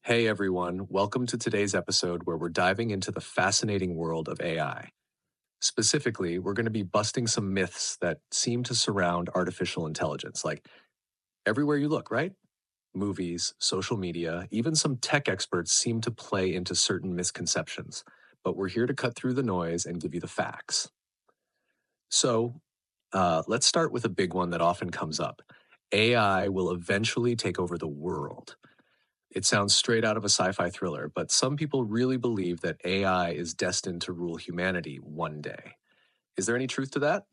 Hey everyone, welcome to today's episode where we're diving into the fascinating world of AI. Specifically, we're going to be busting some myths that seem to surround artificial intelligence, like everywhere you look, right? Movies, social media, even some tech experts seem to play into certain misconceptions. But we're here to cut through the noise and give you the facts. So, let's start with a big one that often comes up. AI will eventually take over the world. It sounds straight out of a sci fi thriller, but some people really believe that AI is destined to rule humanity one day. Is there any truth to that?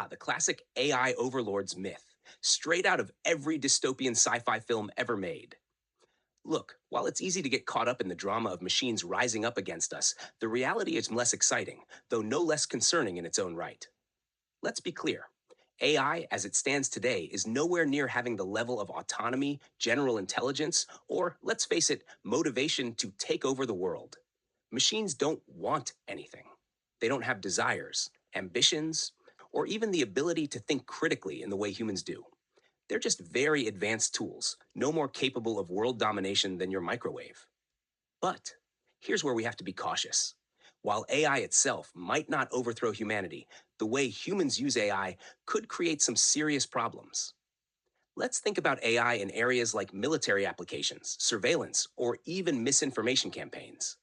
The classic AI overlords myth, straight out of every dystopian sci fi film ever made. Look, while it's easy to get caught up in the drama of machines rising up against us, the reality is less exciting, though no less concerning in its own right. Let's be clear. AI, as it stands today, is nowhere near having the level of autonomy, general intelligence, or, let's face it, motivation to take over the world. Machines don't want anything. They don't have desires, ambitions, or even the ability to think critically in the way humans do. They're just very advanced tools, no more capable of world domination than your microwave. But here's where we have to be cautious. While AI itself might not overthrow humanity, the way humans use AI could create some serious problems. Let's think about AI in areas like military applications, surveillance, or even misinformation campaigns.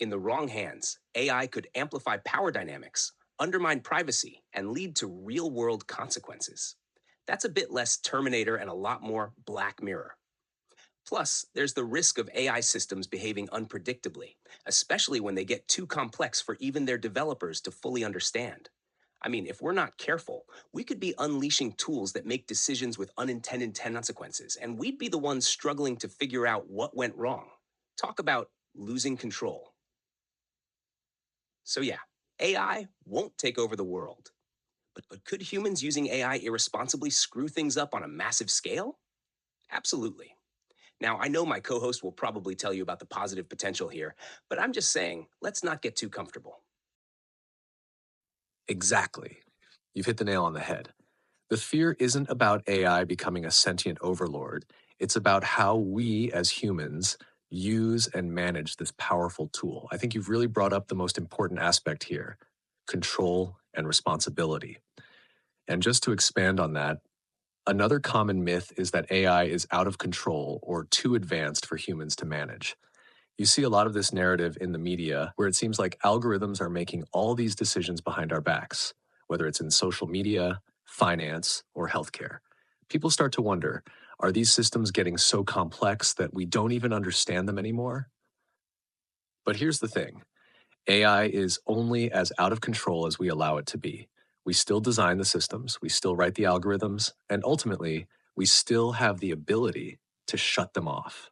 In the wrong hands, AI could amplify power dynamics, undermine privacy, and lead to real world consequences. That's a bit less Terminator and a lot more Black Mirror. Plus, there's the risk of AI systems behaving unpredictably, especially when they get too complex for even their developers to fully understand. I mean, if we're not careful, we could be unleashing tools that make decisions with unintended consequences, and we'd be the ones struggling to figure out what went wrong. Talk about losing control. So, yeah, AI won't take over the world. But could humans using AI irresponsibly screw things up on a massive scale? Absolutely. Now, I know my co host will probably tell you about the positive potential here, but I'm just saying, let's not get too comfortable. Exactly. You've hit the nail on the head. The fear isn't about AI becoming a sentient overlord, it's about how we as humans use and manage this powerful tool. I think you've really brought up the most important aspect here: control and responsibility. And just to expand on that, another common myth is that AI is out of control or too advanced for humans to manage. You see a lot of this narrative in the media where it seems like algorithms are making all these decisions behind our backs, whether it's in social media, finance, or healthcare. People start to wonder, are these systems getting so complex that we don't even understand them anymore? But here's the thing: AI is only as out of control as we allow it to be. We still design the systems, we still write the algorithms, and ultimately, we still have the ability to shut them off.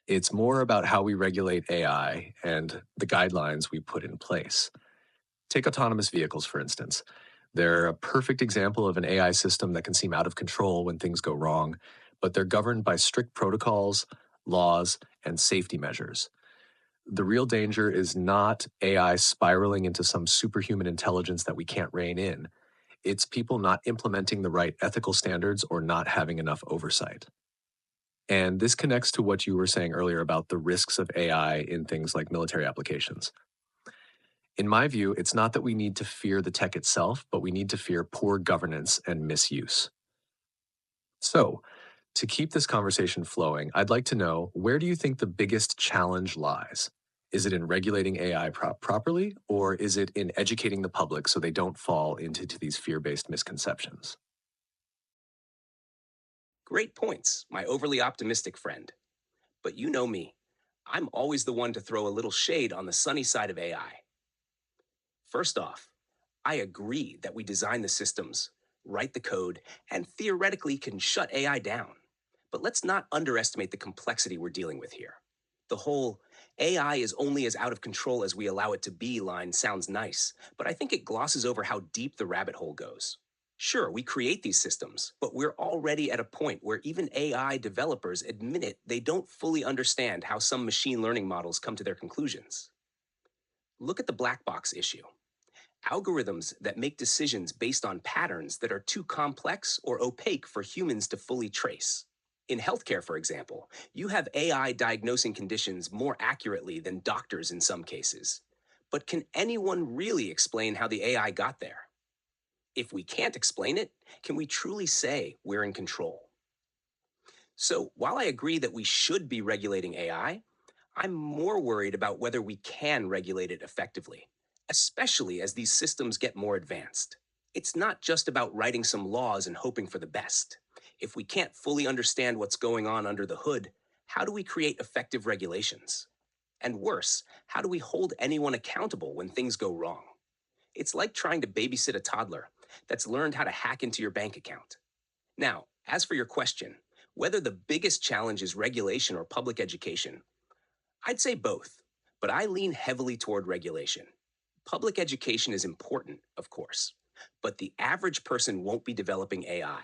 It's more about how we regulate AI and the guidelines we put in place. Take autonomous vehicles, for instance. They're a perfect example of an AI system that can seem out of control when things go wrong, but they're governed by strict protocols, laws, and safety measures. The real danger is not AI spiraling into some superhuman intelligence that we can't rein in. It's people not implementing the right ethical standards or not having enough oversight. And this connects to what you were saying earlier about the risks of AI in things like military applications. In my view, it's not that we need to fear the tech itself, but we need to fear poor governance and misuse. So, to keep this conversation flowing, I'd like to know, where do you think the biggest challenge lies? Is it in regulating AI properly, or is it in educating the public so they don't fall into these fear based misconceptions? Great points, my overly optimistic friend. But you know me, I'm always the one to throw a little shade on the sunny side of AI. First off, I agree that we design the systems, write the code, and theoretically can shut AI down. But let's not underestimate the complexity we're dealing with here. The whole AI is only as out of control as we allow it to be line sounds nice, but I think it glosses over how deep the rabbit hole goes. Sure, we create these systems, but we're already at a point where even AI developers admit it they don't fully understand how some machine learning models come to their conclusions. Look at the black box issue. Algorithms that make decisions based on patterns that are too complex or opaque for humans to fully trace. In healthcare, for example, you have AI diagnosing conditions more accurately than doctors in some cases. But can anyone really explain how the AI got there? If we can't explain it, can we truly say we're in control? So, while I agree that we should be regulating AI, I'm more worried about whether we can regulate it effectively, especially as these systems get more advanced. It's not just about writing some laws and hoping for the best. If we can't fully understand what's going on under the hood, how do we create effective regulations? And worse, how do we hold anyone accountable when things go wrong? It's like trying to babysit a toddler that's learned how to hack into your bank account. Now, as for your question, whether the biggest challenge is regulation or public education, I'd say both, but I lean heavily toward regulation. Public education is important, of course, but the average person won't be developing AI.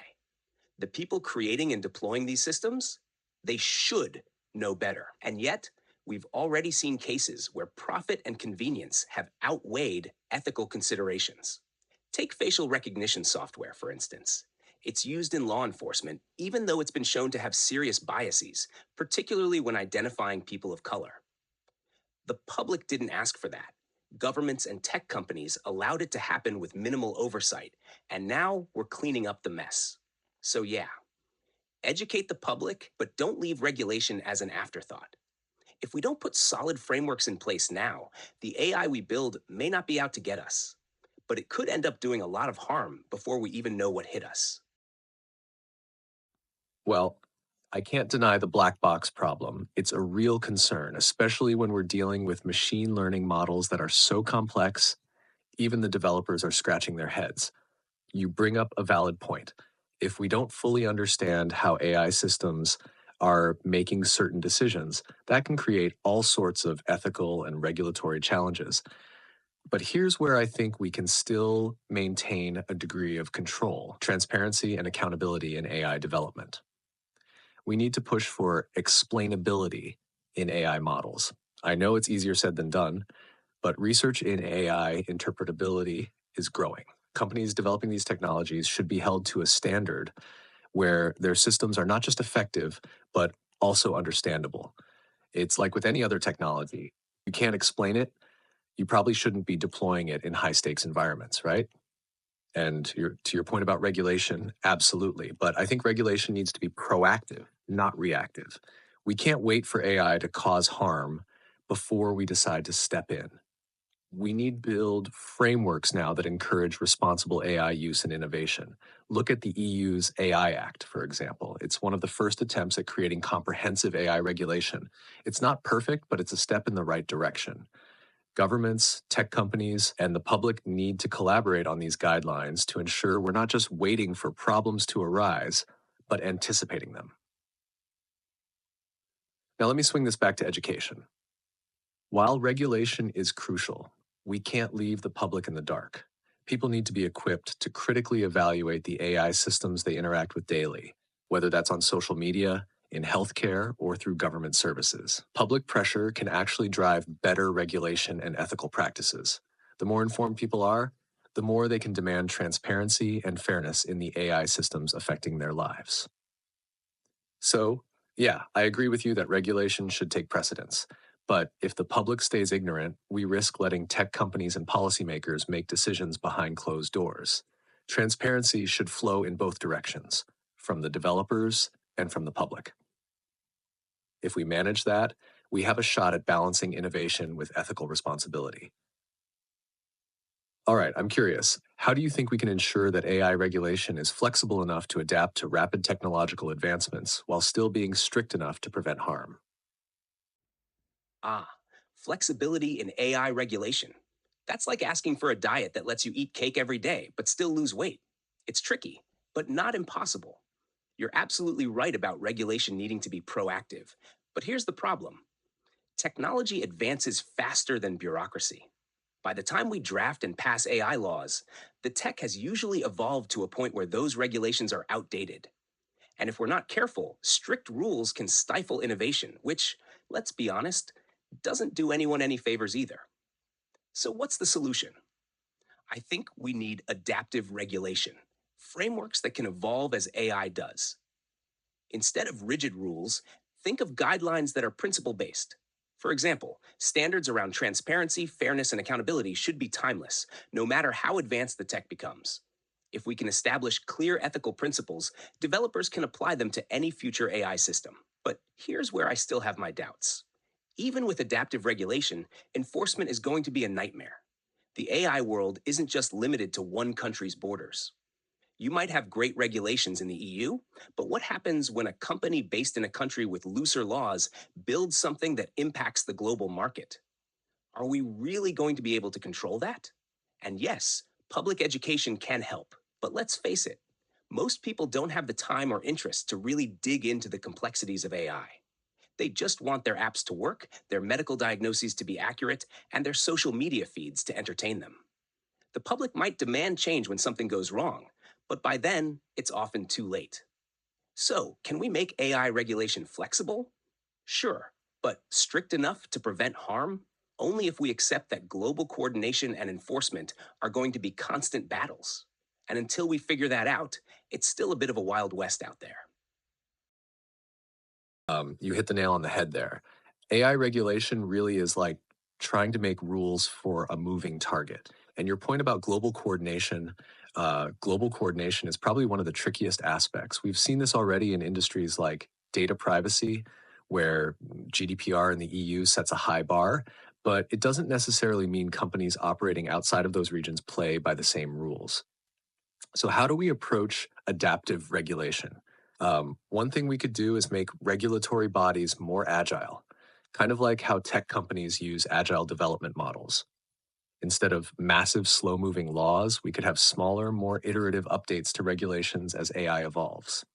The people creating and deploying these systems, they should know better. And yet, we've already seen cases where profit and convenience have outweighed ethical considerations. Take facial recognition software, for instance. It's used in law enforcement, even though it's been shown to have serious biases, particularly when identifying people of color. The public didn't ask for that. Governments and tech companies allowed it to happen with minimal oversight, and now we're cleaning up the mess. So, yeah, educate the public, but don't leave regulation as an afterthought. If we don't put solid frameworks in place now, the AI we build may not be out to get us, but it could end up doing a lot of harm before we even know what hit us. Well, I can't deny the black box problem. It's a real concern, especially when we're dealing with machine learning models that are so complex, even the developers are scratching their heads. You bring up a valid point. If we don't fully understand how AI systems are making certain decisions, that can create all sorts of ethical and regulatory challenges. But here's where I think we can still maintain a degree of control, transparency, and accountability in AI development. We need to push for explainability in AI models. I know it's easier said than done, but research in AI interpretability is growing. Companies developing these technologies should be held to a standard where their systems are not just effective, but also understandable. It's like with any other technology. You can't explain it, you probably shouldn't be deploying it in high stakes environments, right? And to your point about regulation, absolutely. But I think regulation needs to be proactive, not reactive. We can't wait for AI to cause harm before we decide to step in. We need to build frameworks now that encourage responsible AI use and innovation. Look at the EU's AI Act, for example. It's one of the first attempts at creating comprehensive AI regulation. It's not perfect, but it's a step in the right direction. Governments, tech companies, and the public need to collaborate on these guidelines to ensure we're not just waiting for problems to arise, but anticipating them. Now, let me swing this back to education. While regulation is crucial, we can't leave the public in the dark. People need to be equipped to critically evaluate the AI systems they interact with daily, whether that's on social media, in healthcare, or through government services. Public pressure can actually drive better regulation and ethical practices. The more informed people are, the more they can demand transparency and fairness in the AI systems affecting their lives. So, yeah, I agree with you that regulation should take precedence. But if the public stays ignorant, we risk letting tech companies and policymakers make decisions behind closed doors. Transparency should flow in both directions, from the developers and from the public. If we manage that, we have a shot at balancing innovation with ethical responsibility. All right, I'm curious. How do you think we can ensure that AI regulation is flexible enough to adapt to rapid technological advancements while still being strict enough to prevent harm? Ah, flexibility in AI regulation. That's like asking for a diet that lets you eat cake every day, but still lose weight. It's tricky, but not impossible. You're absolutely right about regulation needing to be proactive. But here's the problem: technology advances faster than bureaucracy. By the time we draft and pass AI laws, the tech has usually evolved to a point where those regulations are outdated. And if we're not careful, strict rules can stifle innovation, which, let's be honest, doesn't do anyone any favors either. So, what's the solution? I think we need adaptive regulation, frameworks that can evolve as AI does. Instead of rigid rules, think of guidelines that are principle based. For example, standards around transparency, fairness, and accountability should be timeless, no matter how advanced the tech becomes. If we can establish clear ethical principles, developers can apply them to any future AI system. But here's where I still have my doubts. Even with adaptive regulation, enforcement is going to be a nightmare. The AI world isn't just limited to one country's borders. You might have great regulations in the EU, but what happens when a company based in a country with looser laws builds something that impacts the global market? Are we really going to be able to control that? And yes, public education can help, but let's face it, most people don't have the time or interest to really dig into the complexities of AI. They just want their apps to work, their medical diagnoses to be accurate, and their social media feeds to entertain them. The public might demand change when something goes wrong, but by then, it's often too late. So, can we make AI regulation flexible? Sure, but strict enough to prevent harm? Only if we accept that global coordination and enforcement are going to be constant battles. And until we figure that out, it's still a bit of a wild west out there. You hit the nail on the head there. AI regulation really is like trying to make rules for a moving target. And your point about global coordination is probably one of the trickiest aspects. We've seen this already in industries like data privacy, where GDPR in the EU sets a high bar, but it doesn't necessarily mean companies operating outside of those regions play by the same rules. So, how do we approach adaptive regulation? One thing we could do is make regulatory bodies more agile, kind of like how tech companies use agile development models. Instead of massive, slow moving laws, we could have smaller, more iterative updates to regulations as AI evolves.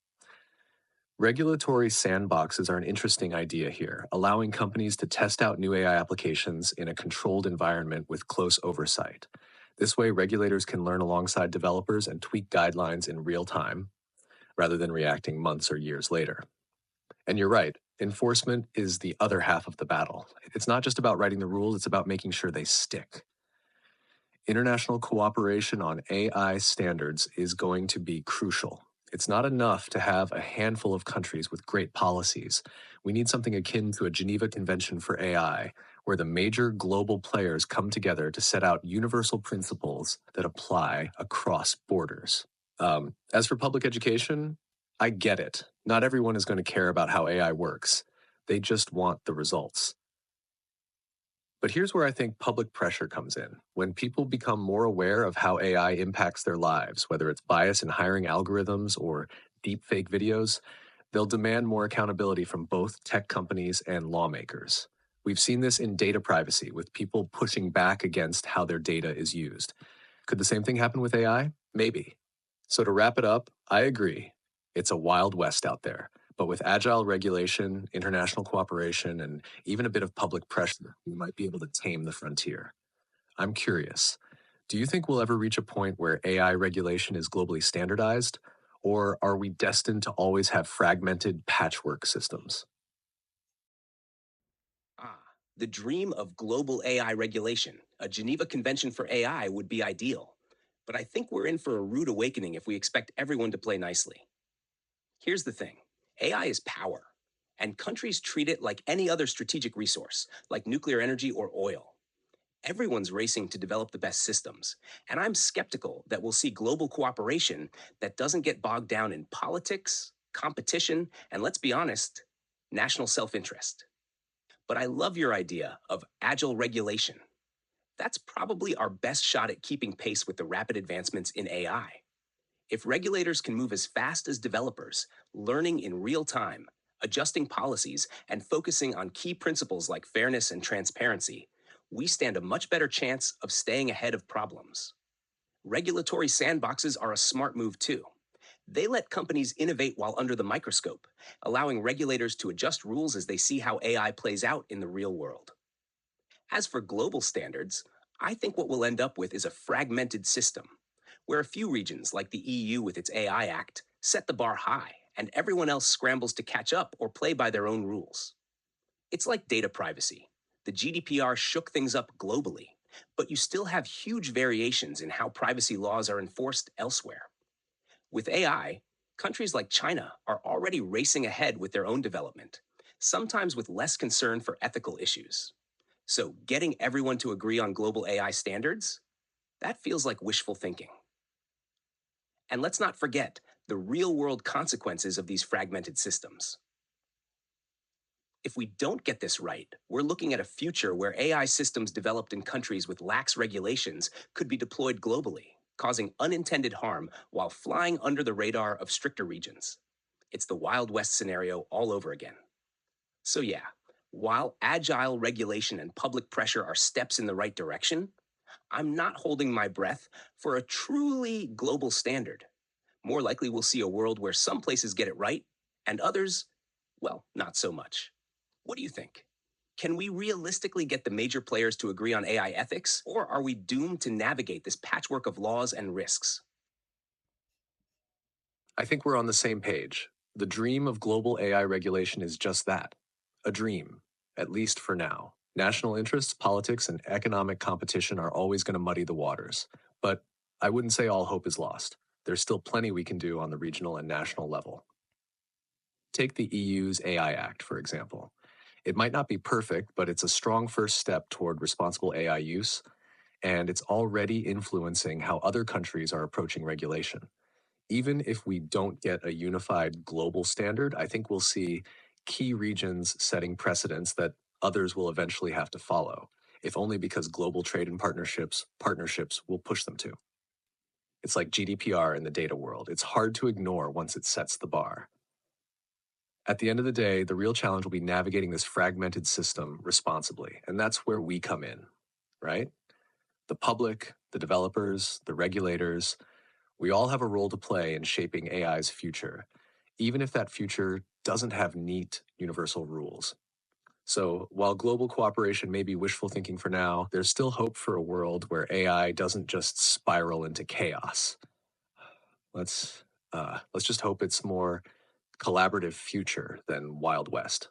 Regulatory sandboxes are an interesting idea here, allowing companies to test out new AI applications in a controlled environment with close oversight. This way, regulators can learn alongside developers and tweak guidelines in real time rather than reacting months or years later. And you're right, enforcement is the other half of the battle. It's not just about writing the rules, it's about making sure they stick. International cooperation on AI standards is going to be crucial. It's not enough to have a handful of countries with great policies. We need something akin to a Geneva Convention for AI, where the major global players come together to set out universal principles that apply across borders. As for public education, I get it. Not everyone is going to care about how AI works. They just want the results. But here's where I think public pressure comes in. When people become more aware of how AI impacts their lives, whether it's bias in hiring algorithms or deepfake videos, they'll demand more accountability from both tech companies and lawmakers. We've seen this in data privacy, with people pushing back against how their data is used. Could the same thing happen with AI? Maybe. So to wrap it up, I agree. It's a wild west out there. But with agile regulation, international cooperation, and even a bit of public pressure, we might be able to tame the frontier. I'm curious, do you think we'll ever reach a point where AI regulation is globally standardized? Or are we destined to always have fragmented patchwork systems? Ah, the dream of global AI regulation, a Geneva Convention for AI, would be ideal. But I think we're in for a rude awakening if we expect everyone to play nicely. Here's the thing: AI is power, and countries treat it like any other strategic resource, like nuclear energy or oil. Everyone's racing to develop the best systems, and I'm skeptical that we'll see global cooperation that doesn't get bogged down in politics, competition, and let's be honest, national self interest. But I love your idea of agile regulation. That's probably our best shot at keeping pace with the rapid advancements in AI. If regulators can move as fast as developers, learning in real time, adjusting policies, and focusing on key principles like fairness and transparency, we stand a much better chance of staying ahead of problems. Regulatory sandboxes are a smart move too. They let companies innovate while under the microscope, allowing regulators to adjust rules as they see how AI plays out in the real world. As for global standards, I think what we'll end up with is a fragmented system, where a few regions, like the EU with its AI Act, set the bar high, and everyone else scrambles to catch up or play by their own rules. It's like data privacy. The GDPR shook things up globally, but you still have huge variations in how privacy laws are enforced elsewhere. With AI, Countries like China are already racing ahead with their own development, sometimes with less concern for ethical issues. So, getting everyone to agree on global AI standards? That feels like wishful thinking. And let's not forget the real world consequences of these fragmented systems. If we don't get this right, we're looking at a future where AI systems developed in countries with lax regulations could be deployed globally, causing unintended harm while flying under the radar of stricter regions. It's the Wild West scenario all over again. So, yeah, while agile regulation and public pressure are steps in the right direction, I'm not holding my breath for a truly global standard. More likely, we'll see a world where some places get it right and others, well, not so much. What do you think? Can we realistically get the major players to agree on AI ethics, or are we doomed to navigate this patchwork of laws and risks? I think we're on the same page. The dream of global AI regulation is just that, a dream, at least for now. National interests, politics, and economic competition are always going to muddy the waters. But I wouldn't say all hope is lost. There's still plenty we can do on the regional and national level. Take the EU's AI Act, for example. It might not be perfect, but it's a strong first step toward responsible AI use, and it's already influencing how other countries are approaching regulation. Even if we don't get a unified global standard, I think we'll see key regions setting precedents that others will eventually have to follow, if only because global trade and partnerships will push them to. It's like GDPR in the data world. It's hard to ignore once it sets the bar. At the end of the day, the real challenge will be navigating this fragmented system responsibly, and that's where we come in, right? The public, the developers, the regulators, we all have a role to play in shaping AI's future, even if that future doesn't have neat, universal rules. So, while global cooperation may be wishful thinking for now, there's still hope for a world where AI doesn't just spiral into chaos. Let's just hope it's more collaborative future than Wild West.